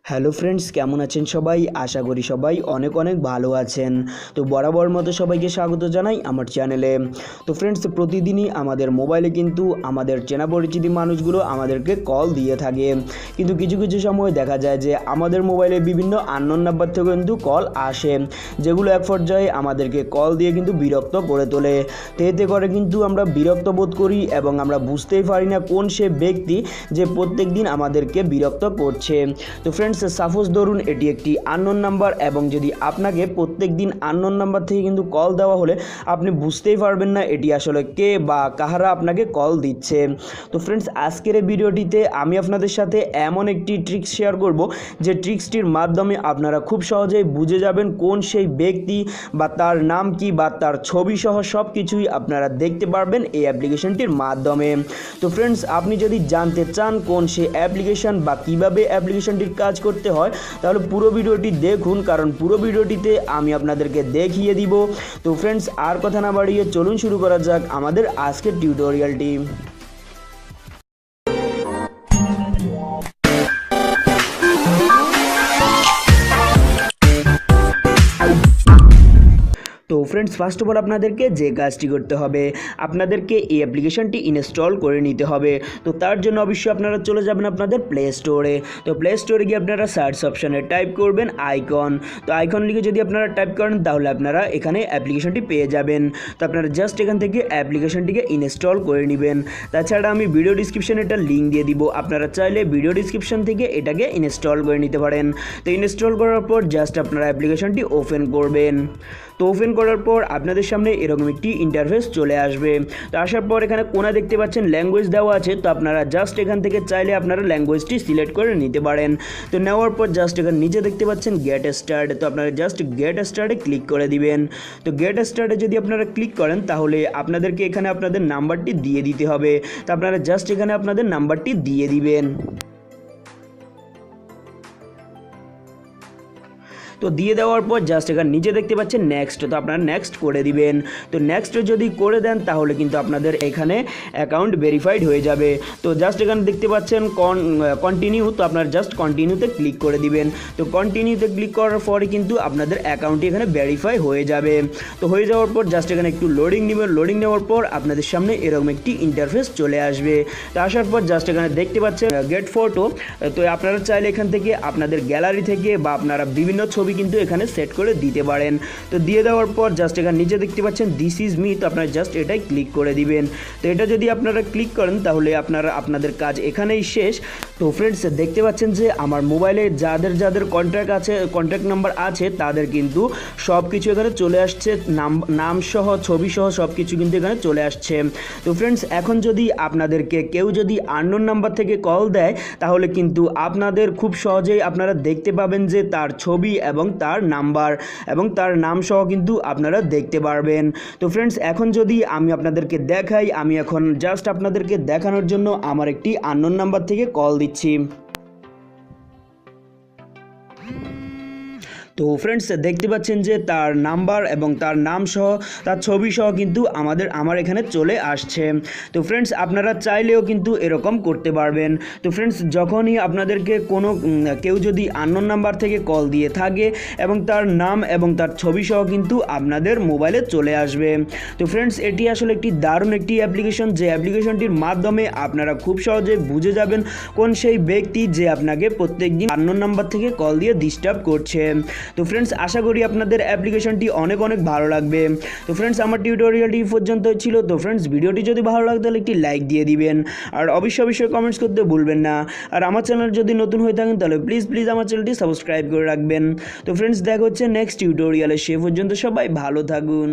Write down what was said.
Hello friends, কেমন আছেন সবাই? আশা করি সবাই অনেক অনেক ভালো আছেন। তো বরাবর মতো সবাইকে স্বাগত জানাই আমার চ্যানেলে। তো ফ্রেন্ডস, প্রতিদিনই আমাদের মোবাইলে কিন্তু আমাদের চেনা পরিচিতি মানুষগুলো আমাদেরকে কল দিয়ে থাকে, কিন্তু কিছু কিছু সময় দেখা যায় যে আমাদের মোবাইলে বিভিন্ন আননোন নাম্বার থেকে কিন্তু কল আসে, যেগুলো এক পর্যায়ে আমাদেরকে কল দিয়ে কিন্তু বিরক্ত করে তোলে। তো এতে করে কিন্তু আমরা বিরক্ত বোধ করি এবং আমরা বুঝতেই পারি না কোন সে ব্যক্তি যে প্রত্যেক দিন আমাদেরকে বিরক্ত করছে। তো ফ্রেন্ডস, সাপোজ ধরুন এটি একটি আননোন নাম্বার এবং যদি আপনাকে প্রত্যেক দিন আননোন নাম্বার থেকে কিন্তু কল দেওয়া হলে আপনি বুঝতেই পারবেন না এটি আসলে কে বা কাহারা আপনাকে কল দিচ্ছে। তো ফ্রেন্ডস, আজকের এই ভিডিওটিতে আমি আপনাদের সাথে এমন একটি ট্রিক্স শেয়ার করব যে ট্রিক্সটির মাধ্যমে আপনারা খুব সহজেই বুঝে যাবেন কোন সেই ব্যক্তি বা তার নাম কি বা তার ছবি সহ সব কিছুই আপনারা দেখতে পারবেন এই অ্যাপ্লিকেশনটির মাধ্যমে। তো ফ্রেন্ডস, আপনি যদি জানতে চান কোন সেই অ্যাপ্লিকেশন বা কীভাবে অ্যাপ্লিকেশনটির কাজ করতে হয়, তাহলে পুরো ভিডিওটি দেখুন, কারণ পুরো ভিডিওটিতে আমি আপনাদেরকে দেখিয়ে দিব। তো ফ্রেন্ডস, আর কথা না বাড়িয়ে চলুন শুরু করা যাক আমাদের আজকের টিউটোরিয়ালটি। তো ফ্রেন্ডস, ফার্স্ট অফ অল আপনাদেরকে যে কাজটি করতে হবে, আপনাদেরকে এই অ্যাপ্লিকেশনটি ইনস্টল করে নিতে হবে। তো তার জন্য অবশ্যই আপনারা চলে যাবেন আপনাদের প্লে স্টোরে। তো প্লে স্টোরে গিয়ে আপনারা সার্চ অপশানে টাইপ করবেন আইকন। তো আইকন লিখে যদি আপনারা টাইপ করেন তাহলে আপনারা এখানে অ্যাপ্লিকেশনটি পেয়ে যাবেন। তো আপনারা জাস্ট এখান থেকে অ্যাপ্লিকেশনটিকে ইনস্টল করে নেবেন। তাছাড়া আমি ভিডিও ডিসক্রিপশানে একটা লিঙ্ক দিয়ে দিব, আপনারা চাইলে ভিডিও ডিসক্রিপশান থেকে এটাকে ইনস্টল করে নিতে পারেন। তো ইনস্টল করার পর জাস্ট আপনারা অ্যাপ্লিকেশনটি ওপেন করবেন। তো ওপেন করার পর আপনাদের সামনে এরকম একটি ইন্টারফেস চলে আসবে। তো আসার পর এখানে কোণা দেখতে পাচ্ছেন ল্যাঙ্গুয়েজ দেওয়া আছে। তো আপনারা জাস্ট এখান থেকে চাইলে আপনারা ল্যাঙ্গুয়েজটি সিলেক্ট করে নিতে পারেন। তো নেওয়ার পর জাস্ট এখানে নিচে দেখতে পাচ্ছেন গেট স্টার্ট। তো আপনারা জাস্ট গেট স্টার্টে ক্লিক করে দিবেন। তো গেট স্টার্টে যদি আপনারা ক্লিক করেন তাহলে আপনাদেরকে এখানে আপনাদের নাম্বারটি দিয়ে দিতে হবে। তো আপনারা জাস্ট এখানে আপনাদের নাম্বারটি দিয়ে দিবেন। তো দিয়ে দেওয়ার পর জাস্ট এখানে নিচে দেখতে পাচ্ছেন নেক্সট। তো আপনারা নেক্সট করে দিবেন। তো নেক্সট যদি করে দেন তাহলে কিন্তু আপনাদের এখানে অ্যাকাউন্ট ভেরিফাইড হয়ে যাবে। তো জাস্ট এখানে দেখতে পাচ্ছেন কন্টিনিউ। তো আপনারা জাস্ট কন্টিনিউতে ক্লিক করে দিবেন। তো কন্টিনিউতে ক্লিক করার পরে কিন্তু আপনাদের অ্যাকাউন্টটি এখানে ভেরিফাই হয়ে যাবে। তো হয়ে যাওয়ার পর জাস্ট এখানে একটু লোডিং নেবেন। লোডিং নেওয়ার পর আপনাদের সামনে এরকম একটি ইন্টারফেস চলে আসবে। তো আসার পর জাস্ট এখানে দেখতে পাচ্ছেন গেট ফটো। তো আপনারা চাইলে এখান থেকে আপনাদের গ্যালারি থেকে বা আপনারা বিভিন্ন ছবি কিন্তু এখানে সেট করে দিতে পারেন। তো দিয়ে দেওয়ার পর জাস্ট এখানে নিচে দেখতে পাচ্ছেন দিস ইজ মি। তো আপনারা জাস্ট এটাই ক্লিক করে দিবেন। তো এটা যদি আপনারা ক্লিক করেন তাহলে আপনাদের কাজ এখানেই শেষ। তো ফ্রেন্ডস, দেখতে পাচ্ছেন যে আমার মোবাইলে যাদের যাদের কন্ট্যাক্ট নাম্বার আছে তাদের কিন্তু সব কিছু এখানে চলে আসছে, নাম সহ ছবি সহ সব কিছু কিন্তু এখানে চলে আসছে। তো ফ্রেন্ডস, এখন যদি আপনাদেরকে কেউ যদি আননোন নাম্বার থেকে কল দেয় তাহলে কিন্তু আপনাদের খুব সহজেই আপনারা দেখতে পাবেন যে তার ছবি এবং তার নাম্বার এবং তার নাম সহ কিন্তু আপনারা দেখতে পারবেন। তো ফ্রেন্ডস, এখন যদি আমি আপনাদেরকে দেখাই, আমি এখন জাস্ট আপনাদেরকে দেখানোর জন্য আমার একটি আননোন নাম্বার থেকে কল দিচ্ছি। তো ফ্রেন্ডস, দেখতে পাচ্ছেন যে তার নাম্বার এবং তার নাম সহ তার ছবি সহ কিন্তু আমার এখানে চলে আসছে। তো ফ্রেন্ডস, আপনারা চাইলেও কিন্তু এরকম করতে পারবেন। তো ফ্রেন্ডস, যখনই আপনাদেরকে কেউ যদি আননোন নাম্বার থেকে কল দিয়ে থাকে এবং তার নাম এবং তার ছবি সহ কিন্তু আপনাদের মোবাইলে চলে আসবে। তো ফ্রেন্ডস, এটি আসলে একটি দারুণ একটি অ্যাপ্লিকেশন, যে অ্যাপ্লিকেশনটির মাধ্যমে আপনারা খুব সহজে বুঝে যাবেন কোন সেই ব্যক্তি যে আপনাকে প্রত্যেকদিন আননোন নাম্বার থেকে কল দিয়ে ডিস্টার্ব করছে। তো ফ্রেন্ডস, আশা করি আপনাদের অ্যাপ্লিকেশনটি অনেক অনেক ভালো লাগবে। তো ফ্রেন্ডস, আমার টিউটোরিয়ালটি পর্যন্তই ছিল। তো ফ্রেন্ডস, ভিডিওটি যদি ভালো লাগে তাহলে একটি লাইক দিয়ে দিবেন, আর অবশ্যই কমেন্টস করতে ভুলবেন না। আর আমার চ্যানেল যদি নতুন হয়ে থাকেন তাহলে প্লিজ আমার চ্যানেলটি সাবস্ক্রাইব করে রাখবেন। তো ফ্রেন্ডস, দেখা হচ্ছে নেক্সট টিউটোরিয়ালে। সে পর্যন্ত সবাই ভালো থাকুন।